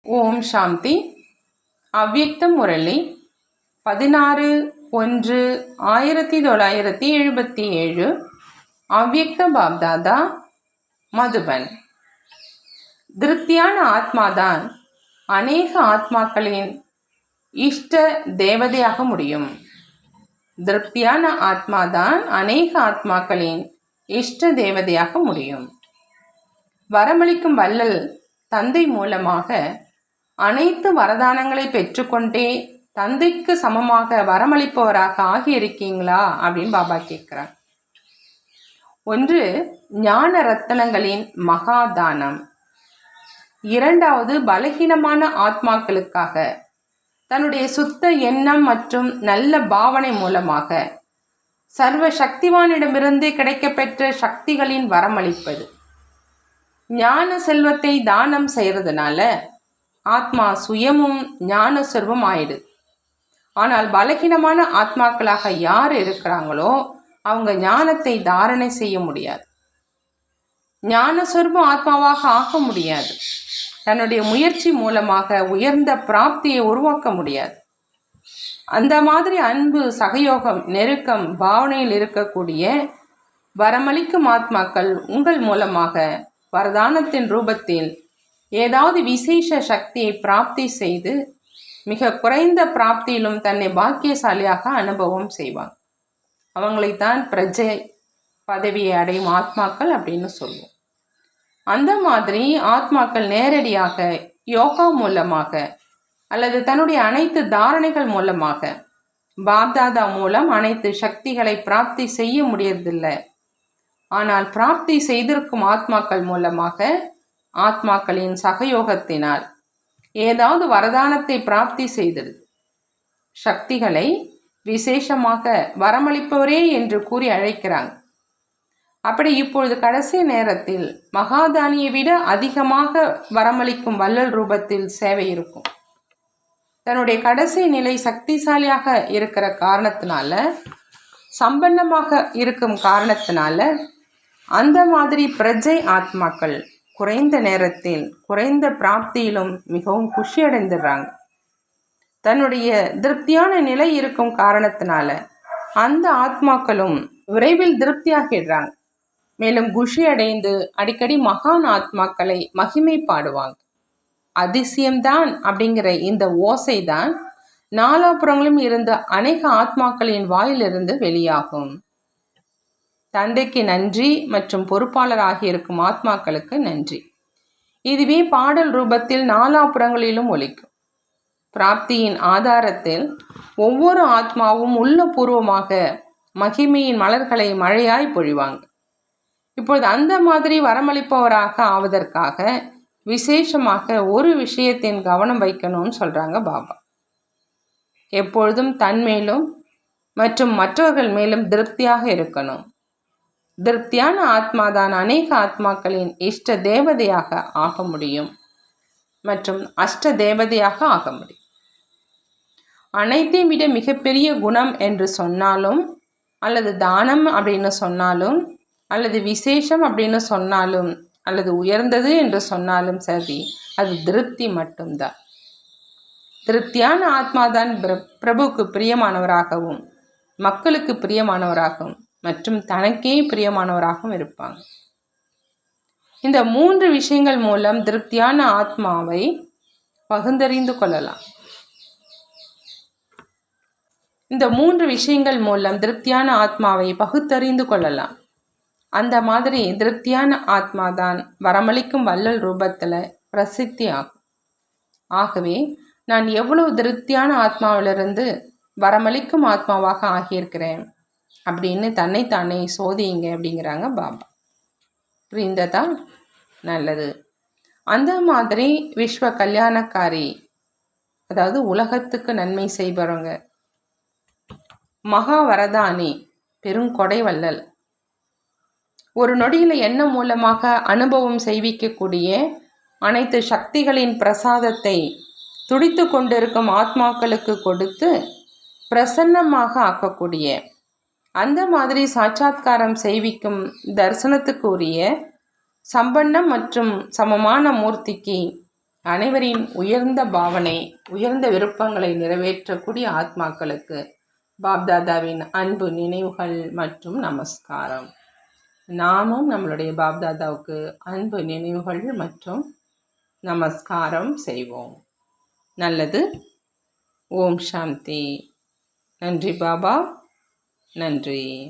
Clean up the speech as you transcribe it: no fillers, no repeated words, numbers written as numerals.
ஓம் சாந்தி. அவ்யக்த முரளி 16/1/1977. அவ்யக்த பாப்தாதா, மதுபன். திருப்தியான ஆத்மாதான் அநேக ஆத்மாக்களின் இஷ்ட தேவதையாக முடியும். திருப்தியான ஆத்மாதான் அநேக ஆத்மாக்களின் இஷ்ட தேவதையாக முடியும். வரமளிக்கும் வள்ளல் தந்தை மூலமாக அனைத்து வரதானங்களை பெற்றுக்கொண்டே தந்தைக்கு சமமாக வரமளிப்பவராக ஆகியிருக்கீங்களா அப்படின்னு பாபா கேட்கிறார். ஒன்று, ஞான ரத்தனங்களின் மகாதானம். இரண்டாவது, பலகீனமான ஆத்மாக்களுக்காக தன்னுடைய சுத்த எண்ணம் மற்றும் நல்ல பாவனை மூலமாக சர்வ சக்திவானிடமிருந்து கிடைக்கப்பெற்ற சக்திகளின் வரமளிப்பது. ஞான செல்வத்தை தானம் செய்யறதுனால ஆத்மா சுயமும் ஞான செல்வம் ஆயிடுது. ஆனால் பலகீனமான ஆத்மாக்களாக யார் இருக்கிறாங்களோ அவங்க ஞானத்தை தாரணை செய்ய முடியாது, ஞான சொர்பம் ஆத்மாவாக ஆக முடியாது, தன்னுடைய முயற்சி மூலமாக உயர்ந்த பிராப்தியை உருவாக்க முடியாது. அந்த மாதிரி அன்பு, சகயோகம், நெருக்கம் பாவனையில் இருக்கக்கூடிய வரமளிக்கும் ஆத்மாக்கள் உங்கள் மூலமாக வரதானத்தின் ரூபத்தில் ஏதாவது விசேஷ சக்தியை பிராப்தி செய்து மிக குறைந்த பிராப்தியிலும் தன்னை பாக்கியசாலியாக அனுபவம் செய்வாங்க. அவங்களைத்தான் பிரஜை பதவியை அடையும் ஆத்மாக்கள் அப்படின்னு சொல்லுவோம். அந்த மாதிரி ஆத்மாக்கள் நேரடியாக யோகா மூலமாக அல்லது தன்னுடைய அனைத்து தாரணைகள் மூலமாக பாப்தாதா மூலம் அனைத்து சக்திகளை பிராப்தி செய்ய முடியறதில்லை. ஆனால் பிராப்தி செய்திருக்கும் ஆத்மாக்கள் மூலமாக ஆத்மாக்களின் சகயோகத்தினால் ஏதாவது வரதானத்தை பிராப்தி செய்திருது. சக்திகளை விசேஷமாக வரமளிப்பவரே என்று கூறி அழைக்கிறாங்க. அப்படி இப்பொழுது கடைசி நேரத்தில் மகாதானியை விட அதிகமாக வரமளிக்கும் வள்ளல் ரூபத்தில் சேவை இருக்கும். தன்னுடைய கடைசி நிலை சக்திசாலியாக இருக்கிற காரணத்தினால, சம்பன்னமாக இருக்கும் காரணத்தினால அந்த மாதிரி பிரஜை ஆத்மாக்கள் குறைந்த நேரத்தில் குறைந்த பிராப்தியிலும் மிகவும் குஷி அடைந்துடுறாங்க. தன்னுடைய திருப்தியான நிலை இருக்கும் காரணத்தினால அந்த ஆத்மாக்களும் விரைவில் திருப்தியாகிடுறாங்க. மேலும் குஷி அடைந்து அடிக்கடி மகான் ஆத்மாக்களை மகிமை பாடுவாங்க. அதிசயம்தான் அப்படிங்கிற இந்த ஓசை தான் நாலாபுறங்களும் இருந்த அநேக ஆத்மாக்களின் வாயிலிருந்து வெளியாகும். தந்தைக்கு நன்றி மற்றும் பொறுப்பாளர் ஆகியிருக்கும் ஆத்மாக்களுக்கு நன்றி. இதுவே பாடல் ரூபத்தில் நாலாபுறங்களிலும் ஒலிக்கும். பிராப்தியின் ஆதாரத்தில் ஒவ்வொரு ஆத்மாவும் உள்ளபூர்வமாக மகிமையின் மலர்களை மழையாய் பொழிவாங்க. இப்பொழுது அந்த மாதிரி வரமளிப்பவராக ஆவதற்காக விசேஷமாக ஒரு விஷயத்தின் கவனம் வைக்கணும்னு சொல்றாங்க பாபா. எப்பொழுதும் தன் மேலும் மற்றும் மற்றவர்கள் மேலும் திருப்தியாக இருக்கணும். திருப்தியான ஆத்மாதான் அநேக ஆத்மாக்களின் இஷ்ட தேவதையாக ஆக முடியும் மற்றும் அஷ்ட தேவதையாக ஆக முடியும். அனைத்தையும் விட மிகப்பெரிய குணம் என்று சொன்னாலும் அல்லது தானம் அப்படின்னு சொன்னாலும் அல்லது விசேஷம் அப்படின்னு சொன்னாலும் அல்லது உயர்ந்தது என்று சொன்னாலும் சரி, அது திருப்தி மட்டும்தான். திருப்தியான ஆத்மாதான் பிரபுக்கு பிரியமானவராகவும் மக்களுக்கு பிரியமானவராகவும் மற்றும் தனக்கே பிரியமானவராகவும் இருப்பாங்க. இந்த மூன்று விஷயங்கள் மூலம் திருப்தியான ஆத்மாவை பகுந்தறிந்து கொள்ளலாம். இந்த மூன்று விஷயங்கள் மூலம் திருப்தியான ஆத்மாவை பகுத்தறிந்து கொள்ளலாம். அந்த மாதிரி திருப்தியான ஆத்மாதான் வரமளிக்கும் வள்ளல் ரூபத்தில் பிரசித்தி ஆகும். ஆகவே நான் எவ்வளவு திருப்தியான ஆத்மாவிலிருந்து வரமளிக்கும் ஆத்மாவாக ஆகியிருக்கிறேன் அப்படின்னு தன்னைத்தானே சோதியுங்க அப்படிங்கிறாங்க பாபா. புரிந்ததா? நல்லது. அந்த மாதிரி விஸ்வ கல்யாணக்காரி, அதாவது உலகத்துக்கு நன்மை செய்பவங்க, மகா வரதானி, பெருங்கொடை வள்ளல், ஒரு நொடியில் எண்ணம் மூலமாக அனுபவம் செய்விக்கக்கூடிய அனைத்து சக்திகளின் பிரசாதத்தை துடித்து கொண்டிருக்கும் ஆத்மாக்களுக்கு கொடுத்து பிரசன்னமாக ஆக்கக்கூடிய அந்த மாதிரி சாட்சாத்காரம் செய்விக்கும் தரிசனத்துக்கு உரிய சம்பன்னம் மற்றும் சமமான மூர்த்திக்கு அனைவரின் உயர்ந்த பாவனை, உயர்ந்த விருப்பங்களை நிறைவேற்றக்கூடிய ஆத்மாக்களுக்கு பாப்தாதாவின் அன்பு நினைவுகள் மற்றும் நமஸ்காரம். நாமும் நம்மளுடைய பாப்தாதாவுக்கு அன்பு நினைவுகள் மற்றும் நமஸ்காரம் செய்வோம். நல்லது. ஓம் சாந்தி. நன்றி பாபா. நன்றி.